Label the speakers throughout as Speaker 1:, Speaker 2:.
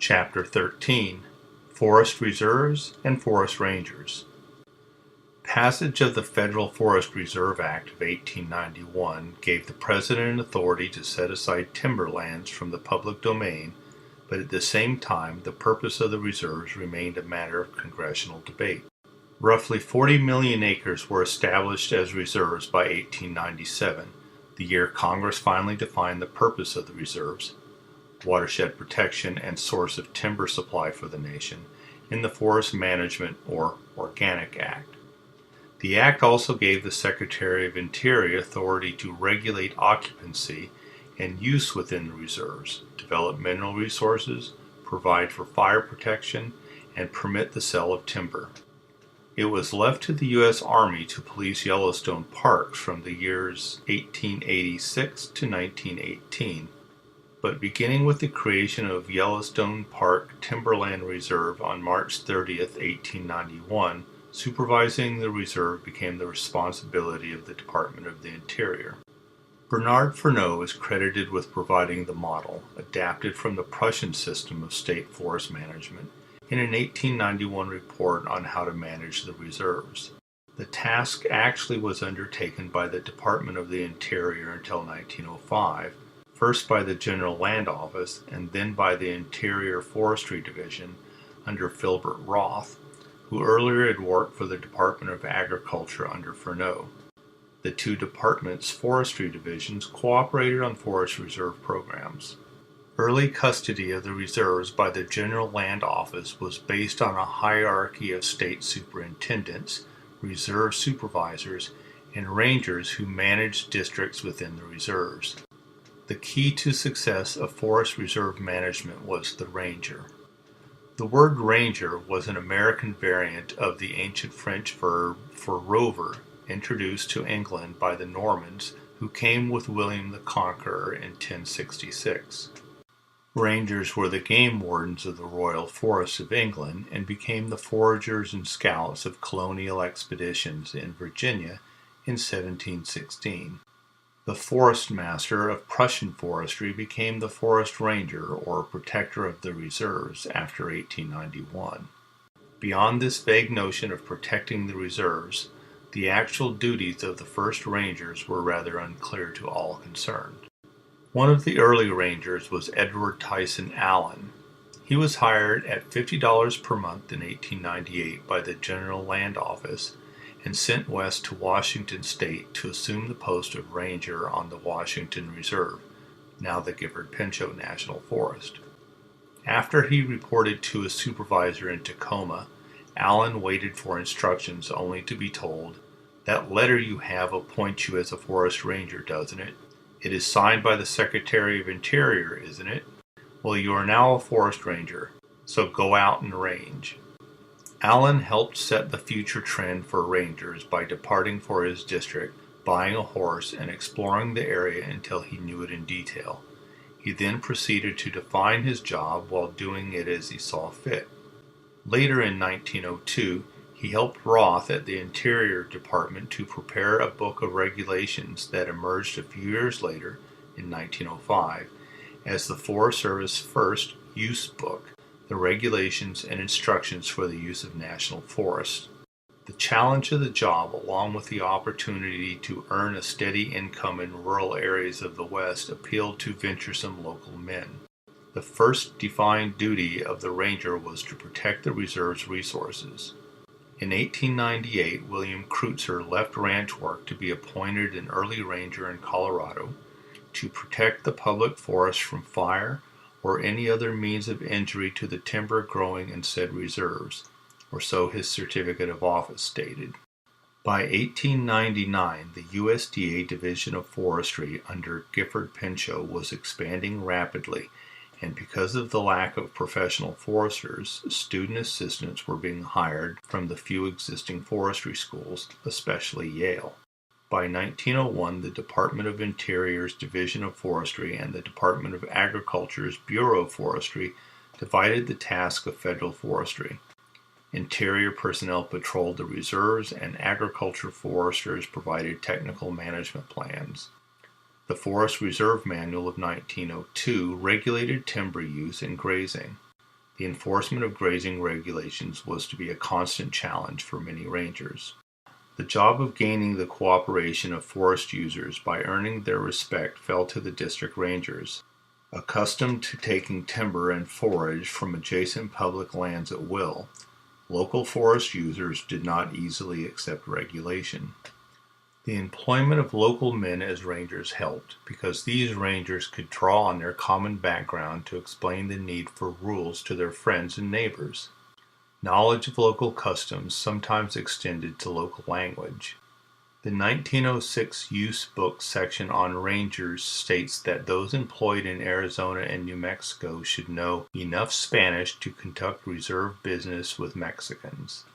Speaker 1: Chapter 13, Forest Reserves and Forest Rangers. Passage of the Federal Forest Reserve Act of 1891 gave the President authority to set aside timberlands from the public domain, but at the same time the purpose of the reserves remained a matter of congressional debate. Roughly 40 million acres were established as reserves by 1897, the year Congress finally defined the purpose of the reserves, watershed protection and source of timber supply for the nation, in the Forest Management or Organic Act. The act also gave the Secretary of Interior authority to regulate occupancy and use within the reserves, develop mineral resources, provide for fire protection, and permit the sale of timber. It was left to the U.S. Army to police Yellowstone parks from the years 1886 to 1918. But beginning with the creation of Yellowstone Park Timberland Reserve on March 30, 1891, supervising the reserve became the responsibility of the Department of the Interior. Bernard Furneaux is credited with providing the model, adapted from the Prussian system of state forest management, in an 1891 report on how to manage the reserves. The task actually was undertaken by the Department of the Interior until 1905, first by the General Land Office and then by the Interior Forestry Division under Philbert Roth, who earlier had worked for the Department of Agriculture under Furneaux. The two departments' forestry divisions cooperated on forest reserve programs. Early custody of the reserves by the General Land Office was based on a hierarchy of state superintendents, reserve supervisors, and rangers who managed districts within the reserves. The key to success of forest reserve management was the ranger. The word ranger was an American variant of the ancient French verb for rover, introduced to England by the Normans who came with William the Conqueror in 1066. Rangers were the game wardens of the royal forests of England and became the foragers and scouts of colonial expeditions in Virginia in 1716. The forest master of Prussian forestry became the forest ranger or protector of the reserves after 1891. Beyond this vague notion of protecting the reserves, the actual duties of the first rangers were rather unclear to all concerned. One of the early rangers was Edward Tyson Allen. He was hired at $50 per month in 1898 by the General Land Office and sent west to Washington State to assume the post of ranger on the Washington Reserve, now the Gifford-Pinchot National Forest. After he reported to his supervisor in Tacoma, Allen waited for instructions only to be told, "That letter you have appoints you as a forest ranger, doesn't it? It is signed by the Secretary of Interior, isn't it? Well, you are now a forest ranger, so go out and range." Allen helped set the future trend for rangers by departing for his district, buying a horse, and exploring the area until he knew it in detail. He then proceeded to define his job while doing it as he saw fit. Later in 1902, he helped Roth at the Interior Department to prepare a book of regulations that emerged a few years later, in 1905, as the Forest Service first use book, the regulations and instructions for the use of national forests. The challenge of the job, along with the opportunity to earn a steady income in rural areas of the West, appealed to venturesome local men. The first defined duty of the ranger was to protect the reserve's resources. In 1898, William Kreutzer left ranch work to be appointed an early ranger in Colorado to protect the public forest from fire or any other means of injury to the timber growing in said reserves, or so his certificate of office stated. By 1899, the USDA Division of Forestry under Gifford-Pinchot was expanding rapidly, and because of the lack of professional foresters, student assistants were being hired from the few existing forestry schools, especially Yale. By 1901, the Department of Interior's Division of Forestry and the Department of Agriculture's Bureau of Forestry divided the task of federal forestry. Interior personnel patrolled the reserves, and agriculture foresters provided technical management plans. The Forest Reserve Manual of 1902 regulated timber use and grazing. The enforcement of grazing regulations was to be a constant challenge for many rangers. The job of gaining the cooperation of forest users by earning their respect fell to the district rangers. Accustomed to taking timber and forage from adjacent public lands at will, local forest users did not easily accept regulation. The employment of local men as rangers helped, because these rangers could draw on their common background to explain the need for rules to their friends and neighbors. Knowledge of local customs sometimes extended to local language. The 1906 Use Book section on rangers states that those employed in Arizona and New Mexico should know enough Spanish to conduct reserve business with Mexicans.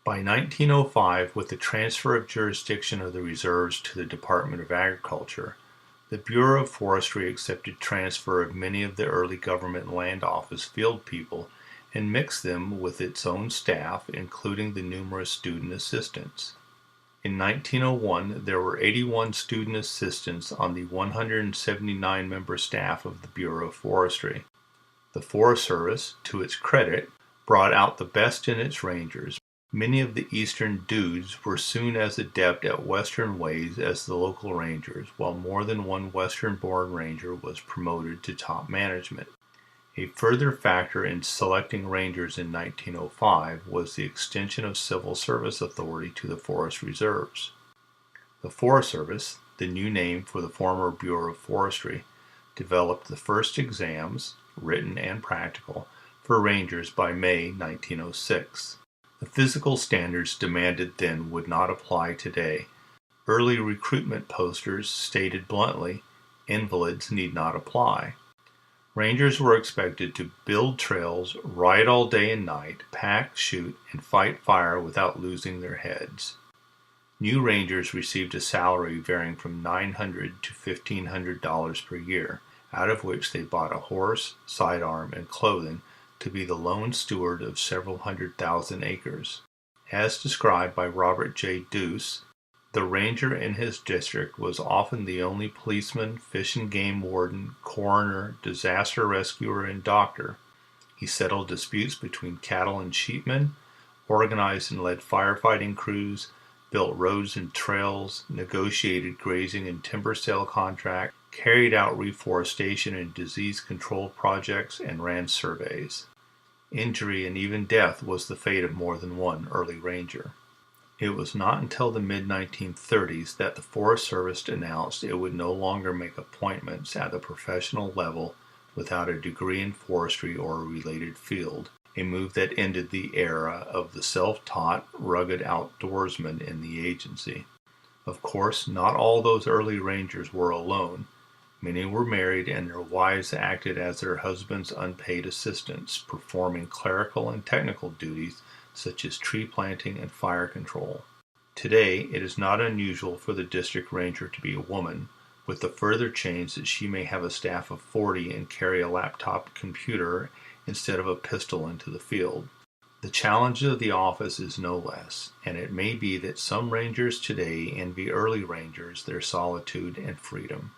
Speaker 1: By 1905, with the transfer of jurisdiction of the reserves to the Department of Agriculture, the Bureau of Forestry accepted transfer of many of the early government land office field people and mixed them with its own staff, including the numerous student assistants. In 1901, there were 81 student assistants on the 179-member staff of the Bureau of Forestry. The Forest Service, to its credit, brought out the best in its rangers. Many of the Eastern dudes were soon as adept at Western ways as the local rangers, while more than one Western-born ranger was promoted to top management. A further factor in selecting rangers in 1905 was the extension of civil service authority to the forest reserves. The Forest Service, the new name for the former Bureau of Forestry, developed the first exams, written and practical, for rangers by May 1906. The physical standards demanded then would not apply today. Early recruitment posters stated bluntly, invalids need not apply. Rangers were expected to build trails, ride all day and night, pack, shoot, and fight fire without losing their heads. New rangers received a salary varying from $900 to $1,500 per year, out of which they bought a horse, sidearm, and clothing to be the lone steward of several 100,000 acres. As described by Robert J. Deuce, the ranger in his district was often the only policeman, fish and game warden, coroner, disaster rescuer, and doctor. He settled disputes between cattle and sheepmen, organized and led firefighting crews, built roads and trails, negotiated grazing and timber sale contracts, carried out reforestation and disease control projects, and ran surveys. Injury and even death was the fate of more than one early ranger. It was not until the mid-1930s that the Forest Service announced it would no longer make appointments at the professional level without a degree in forestry or a related field, a move that ended the era of the self-taught, rugged outdoorsman in the agency. Of course, not all those early rangers were alone. Many were married, and their wives acted as their husbands' unpaid assistants, performing clerical and technical duties such as tree planting and fire control. Today, it is not unusual for the district ranger to be a woman, with the further change that she may have a staff of 40 and carry a laptop computer instead of a pistol into the field. The challenge of the office is no less, and it may be that some rangers today envy early rangers their solitude and freedom.